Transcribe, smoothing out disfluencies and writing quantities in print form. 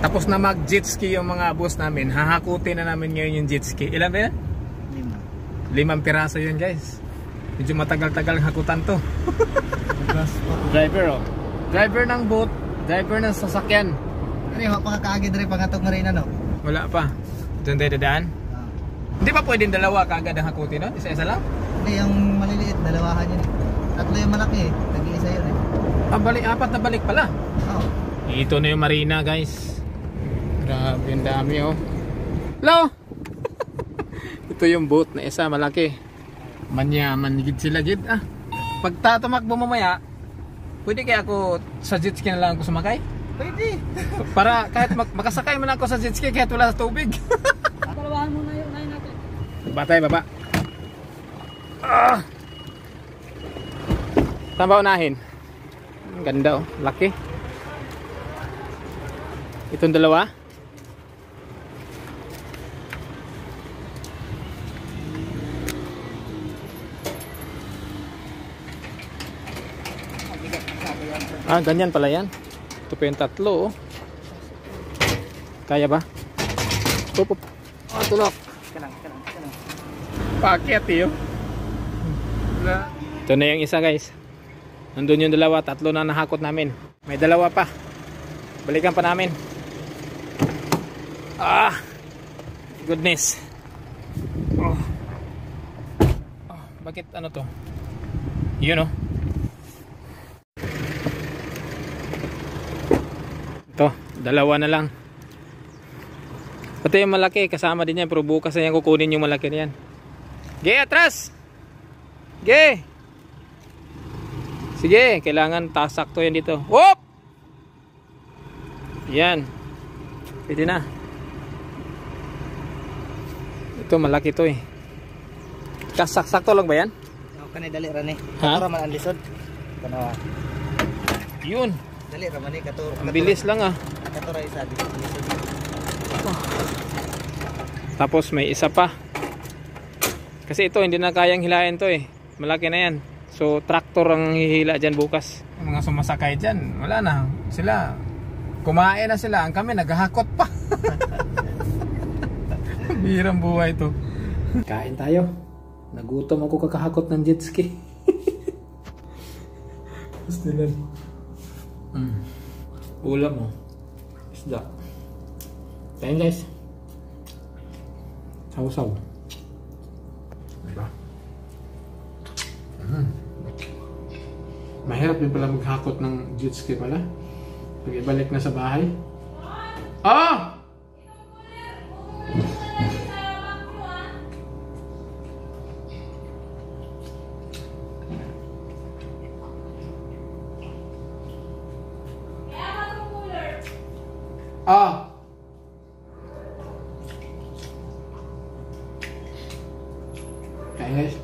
Tapos na mag jet ski yung mga boss namin. Hahakutin na namin ngayon yung jet ski. Ilan ba yan? 5 piraso yun guys. Medyo matagal-tagal hakutan to. Driver oh. Driver ng boat, driver ng sasakyan. Ano yung pakakaagid rin pangatong marina no? Wala pa. Diyan tayo dadaan? Hindi pa pwedeng dalawa kaagad ang hakutin no? Isa-isa lang? Hindi, yung maliliit, dalawahan yun eh. Tatlo yung malaki eh, nag-iisa yun eh. Apat na balik pala. Oo. Ito na yung marina guys. Grabe yung dami oh. Hello! Ito yung boat na isa malaki. Manyaman gid sila gid ah. Pag tatamakbo mamaya, pwede kaya ako sa jet ski na lang ako sumakay? Pwede. Para kahit makasakay man ako sa jet ski kahit wala sa tubig. Dalawahan mo na yung nain natin. Baba tayo, baba. Saan ba unahin? Ang ganda oh, laki. Itong dalawa. Ah, ganyan pala yan. Ito pa yung tatlo oh. Kaya ba? Up. Ah, tulok. Paket eh oh. Ito na yung isa guys. Nandun yung dalawa, tatlo na nahakot namin. May dalawa pa. Balikan pa namin. Ah, goodness. Oh. Bakit ano to? Yun oh. Ito, dalawa na lang. Pati yung malaki, kasama din yan. Pero bukas na yan kukunin yung malaki na yan. Ge, atras! Ge! Sige, kailangan tasakto yan dito. Whoop! Yan. Pwede na. Ito, malaki to eh. Sakto lang ba yan? Kanay dali rani. Ha? Katuro man ang lisod. Kanawa. Yun. Dali ramani katuro. Ang bilis lang ah. Katuro isa lisod. Tapos may isa pa. Kasi ito hindi na kayang hilahin to eh. Malaki na yan. So tractor ang hihila dyan bukas. Yung mga sumasakay dyan, wala na. Sila, kumain na sila. Ang kami naghahakot pa. Bihirang buhay to. Kain tayo. Nagutom ako kakahakot ng jet ski. Gusto nila. Ulam mo. Isda. Kain guys. Saw-saw. Diba? Mahirap din pala maghakot ng jet ski pala. Pag ibalik na sa bahay. Ah! Ah! Kain guys.